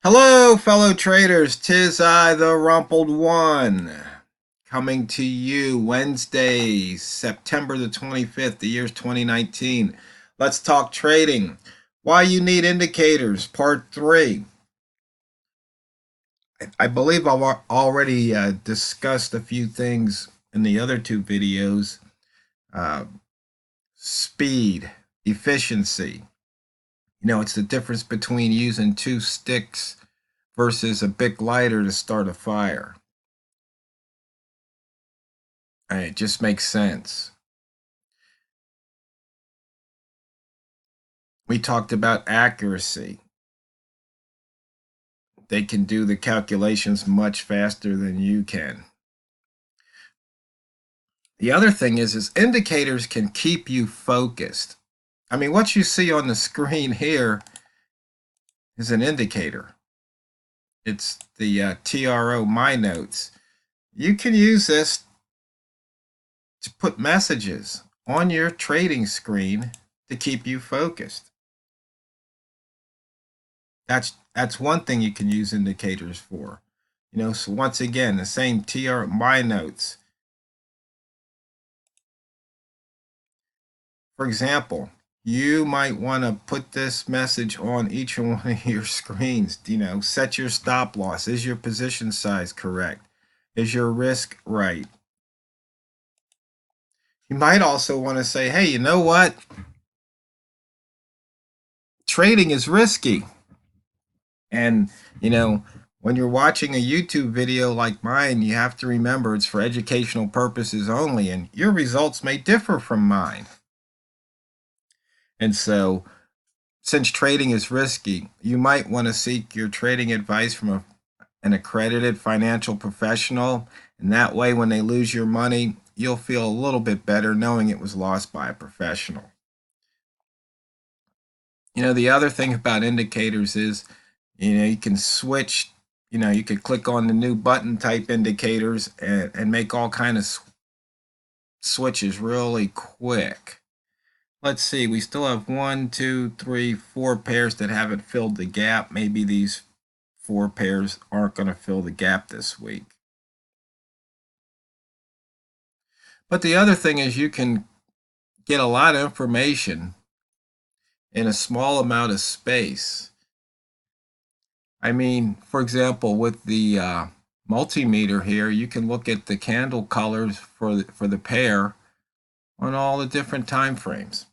Hello, fellow traders. 'Tis I, the Rumpled One, coming to you Wednesday, September the 25th. The year's 2019. Let's talk trading. Why you need indicators, part 3. I believe I've already discussed a few things in the other two videos. Uh, Speed, efficiency. It's the difference between using two sticks versus a big lighter to start a fire. It just makes sense. We talked about accuracy. They can do the calculations much faster than you can. The other thing is indicators can keep you focused. I mean, what you see on the screen here is an indicator. It's the TRO My Notes. You can use this to put messages on your trading screen to keep you focused. That's one thing you can use indicators for. So once again, the same TR My Notes. For example, you might want to put this message on each one of your screens. Set your stop loss. Is your position size correct? Is your risk right? You might also want to say, hey, you know what? Trading is risky. And, when you're watching a YouTube video like mine, you have to remember it's for educational purposes only, and your results may differ from mine. And so, since trading is risky, you might want to seek your trading advice from an accredited financial professional. And that way, when they lose your money, you'll feel a little bit better knowing it was lost by a professional. The other thing about indicators is, you can switch, you could click on the new button type indicators and make all kind of switches really quick. Let's see, we still have 1, 2, 3, 4 pairs that haven't filled the gap. Maybe these 4 pairs aren't going to fill the gap this week. But the other thing is you can get a lot of information in a small amount of space. I mean, for example, with the multimeter here, you can look at the candle colors for the pair on all the different time frames.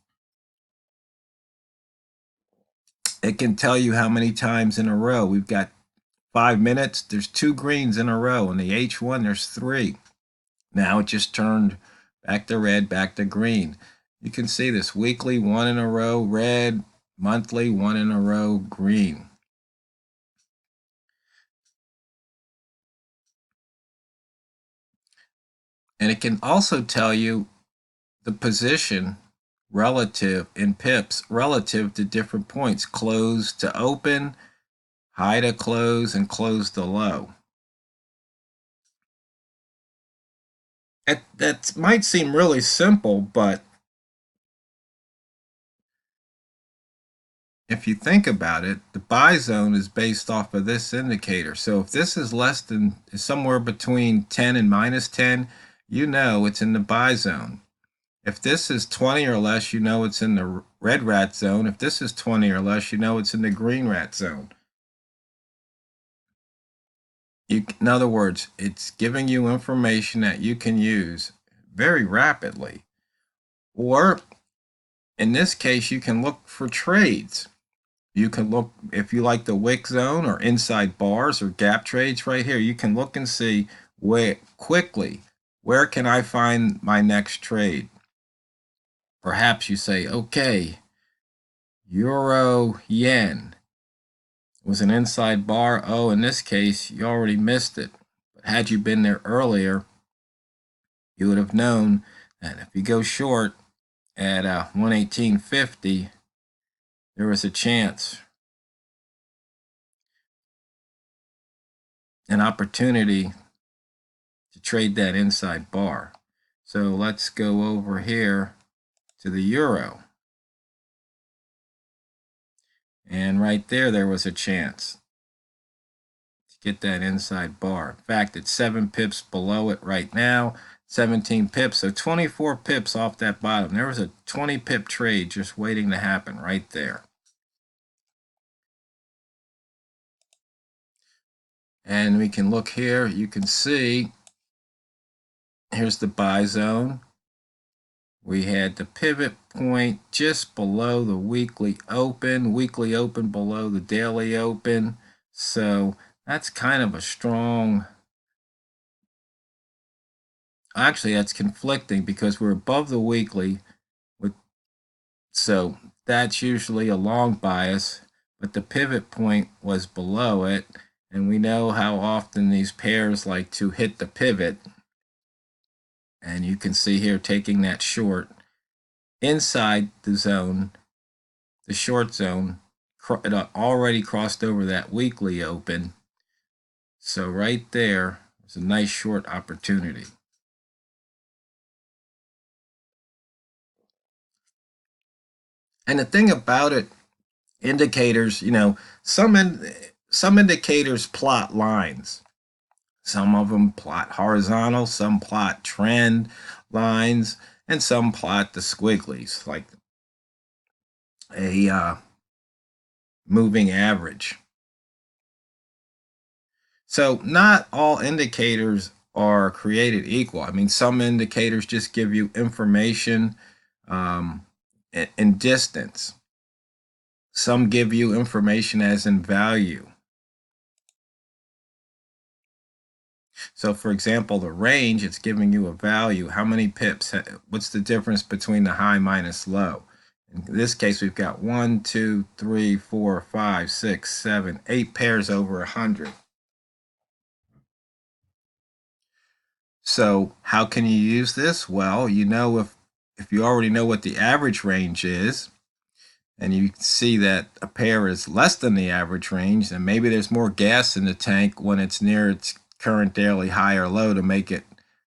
It can tell you how many times in a row. We've got 5 minutes, there's 2 greens in a row. In the H1, there's 3. Now it just turned back to red, back to green. You can see this weekly, 1 in a row, red, monthly, 1 in a row, green. And it can also tell you the position relative in pips relative to different points, close to open, high to close, and close to low. That might seem really simple, but if you think about it, the buy zone is based off of this indicator. So if this is less than somewhere between 10 and minus 10, it's in the buy zone. If this is 20 or less, it's in the red rat zone. If this is 20 or less, it's in the green rat zone. In other words, it's giving you information that you can use very rapidly. Or in this case, you can look for trades. You can look, if you like the wick zone or inside bars or gap trades right here, you can look and see where can I find my next trade? Perhaps you say, okay, Euro Yen was an inside bar. Oh, in this case, you already missed it. But had you been there earlier, you would have known that if you go short at 118.50, there was a chance, an opportunity to trade that inside bar. So let's go over here to the euro. And right there was a chance. get that inside bar. In fact, it's 7 pips below it right now, 17 pips, so 24 pips off that bottom. There was a 20 pip trade just waiting to happen right there. And we can look here, you can see, here's the buy zone. We had the pivot point just below the weekly open below the daily open. So that's kind of a strong, actually that's conflicting because we're above the weekly, so that's usually a long bias, but the pivot point was below it, and we know how often these pairs like to hit the pivot. And you can see here taking that short inside the zone, the short zone, it already crossed over that weekly open. So right there is a nice short opportunity. And the thing about it, indicators, you know, some indicators plot lines. Some of them plot horizontal, some plot trend lines, and some plot the squigglies, like a moving average. So not all indicators are created equal. I mean, some indicators just give you information in distance. Some give you information as in value. So for example, the range, it's giving you a value. How many pips? What's the difference between the high minus low? In this case, we've got 1, 2, 3, 4, 5, 6, 7, 8 pairs over 100. So how can you use this? Well, you know, if you already know what the average range is, and you see that a pair is less than the average range, then maybe there's more gas in the tank when it's near its current daily high or low to make it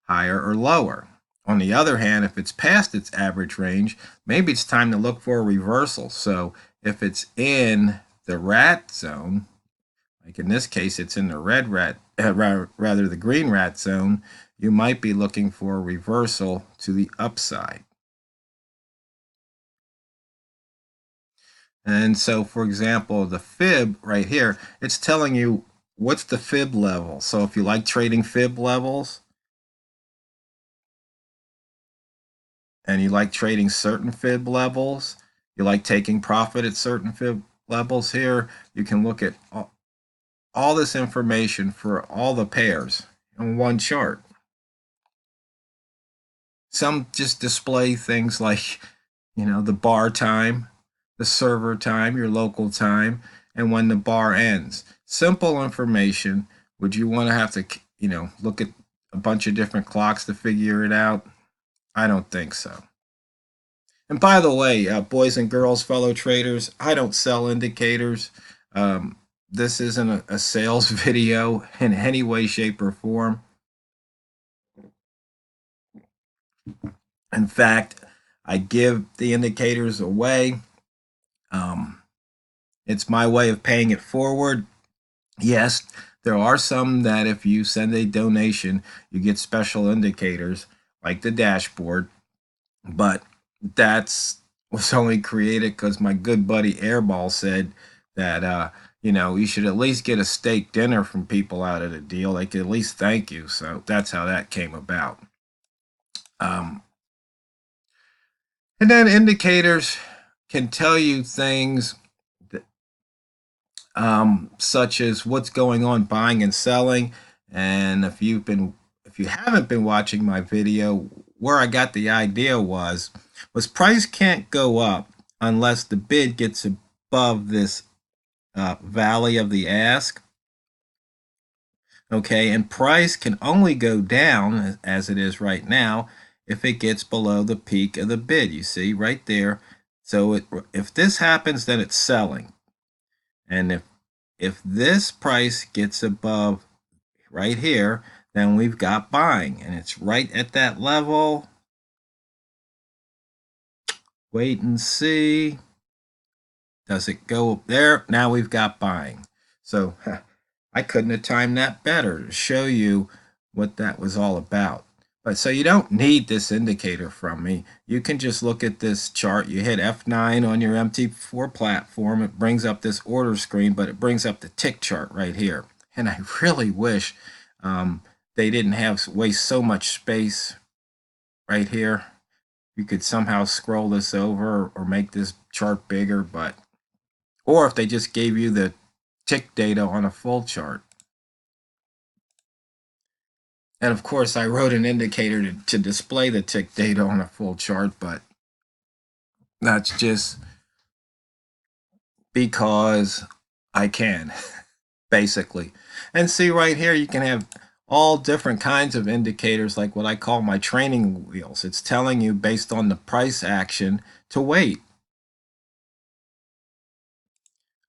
higher or lower. On the other hand, if it's past its average range, maybe it's time to look for a reversal. So if it's in the rat zone, like in this case, it's in the red rat, rather the green rat zone, you might be looking for a reversal to the upside. And so, for example, the fib right here, it's telling you what's the fib level. So if you like trading fib levels and you like trading certain fib levels, you like taking profit at certain fib levels here, you can look at all this information for all the pairs in one chart. Some just display things like, you know, the bar time, the server time, your local time, and when the bar ends. Simple information. Would you want to have to, you know, look at a bunch of different clocks to figure it out? I don't think so. And by the way, boys and girls, fellow traders, I don't sell indicators. This isn't a sales video in any way, shape, or form. In fact, I give the indicators away. It's my way of paying it forward. Yes, there are some that if you send a donation, you get special indicators like the dashboard, but that's was only created because my good buddy Airball said that you know, you should at least get a steak dinner from people out of the deal. They could at least thank you. So that's how that came about. Um, and then indicators can tell you things that, such as what's going on buying and selling. And if you haven't been watching my video, where I got the idea was price can't go up unless the bid gets above this valley of the ask. Okay, and price can only go down as it is right now if it gets below the peak of the bid. You see right there. So if this happens, then it's selling. And if this price gets above right here, then we've got buying, and it's right at that level. Wait and see. Does it go up there? Now we've got buying. So I couldn't have timed that better to show you what that was all about. But so you don't need this indicator from me. You can just look at this chart. You hit F9 on your MT4 platform. It brings up this order screen, but it brings up the tick chart right here. And I really wish they didn't have waste so much space right here. You could somehow scroll this over or make this chart bigger, but or if they just gave you the tick data on a full chart. And of course, I wrote an indicator to display the tick data on a full chart, but that's just because I can, basically. And see right here, you can have all different kinds of indicators, like what I call my training wheels. It's telling you based on the price action to wait.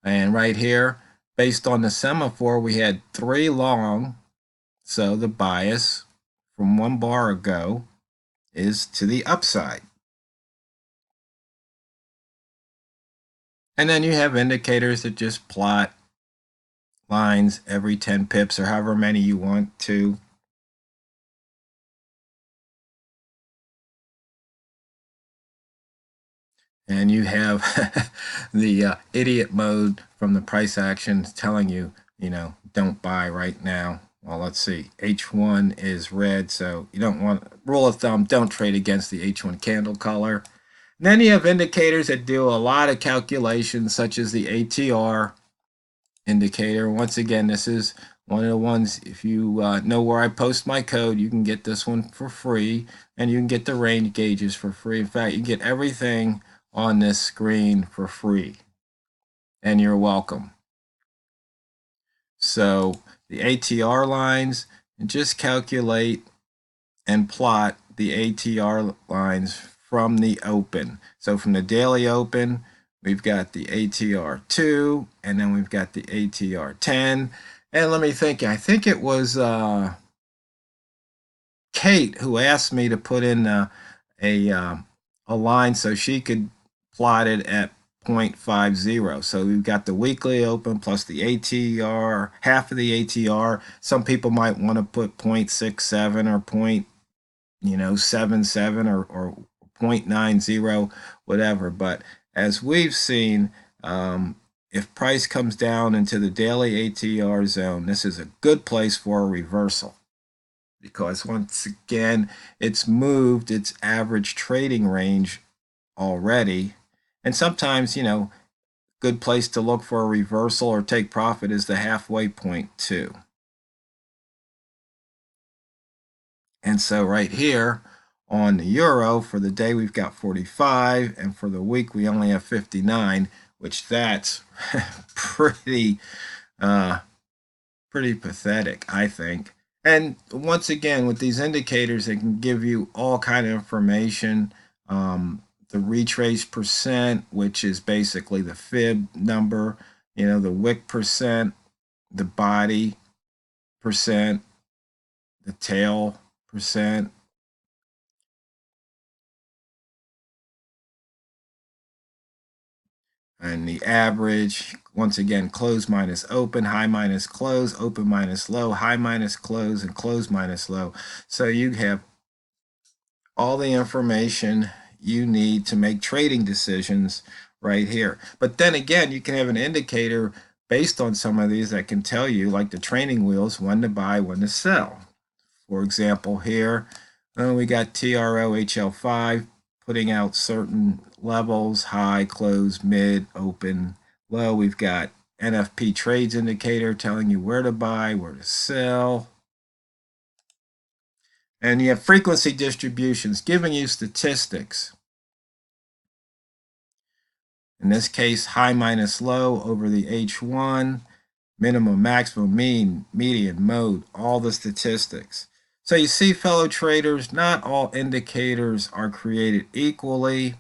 And right here, based on the semaphore, we had 3 long. So the bias from 1 bar ago is to the upside. And then you have indicators that just plot lines every 10 pips or however many you want to. And you have the idiot mode from the price action telling you, don't buy right now. Well, let's see. H1 is red, so you don't want, rule of thumb, don't trade against the H1 candle color. And then you have indicators that do a lot of calculations, such as the ATR indicator. Once again, this is one of the ones, if you know where I post my code, you can get this one for free, and you can get the range gauges for free. In fact, you get everything on this screen for free, and you're welcome. So the ATR lines, just calculate and plot the ATR lines from the open. So from the daily open, we've got the ATR2, and then we've got the ATR10. And let me think, I think it was Kate who asked me to put in a line so she could plot it at 0.50. So we've got the weekly open plus the ATR, half of the ATR. Some people might want to put 0.67 or 0.77 or 0.90, whatever. But as we've seen, if price comes down into the daily ATR zone, this is a good place for a reversal, because once again, it's moved its average trading range already. And sometimes, good place to look for a reversal or take profit is the halfway point too. And so right here on the euro, for the day we've got 45, and for the week we only have 59, which that's pretty pathetic, I think. And once again, with these indicators, they can give you all kind of information. The retrace percent, which is basically the fib number, the wick percent, the body percent, the tail percent, and the average. Once again, close minus open, high minus close, open minus low, high minus close, and close minus low. So you have all the information you need to make trading decisions right here. But then again, you can have an indicator based on some of these that can tell you, like the training wheels, when to buy, when to sell. For example, here we got TROHL5 putting out certain levels: high, close, mid, open, low. We've got NFP trades indicator telling you where to buy, where to sell. And you have frequency distributions giving you statistics. In this case, high minus low over the H1, minimum, maximum, mean, median, mode, all the statistics. So you see, fellow traders, not all indicators are created equally.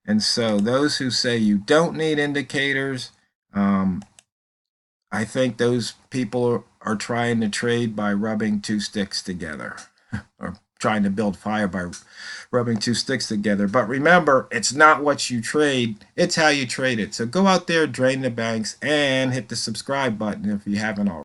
And so those who say you don't need indicators, I think those people are trying to trade by rubbing 2 sticks together, or trying to build fire by rubbing 2 sticks together. But remember, it's not what you trade, it's how you trade it. So go out there, drain the banks, and hit the subscribe button if you haven't already.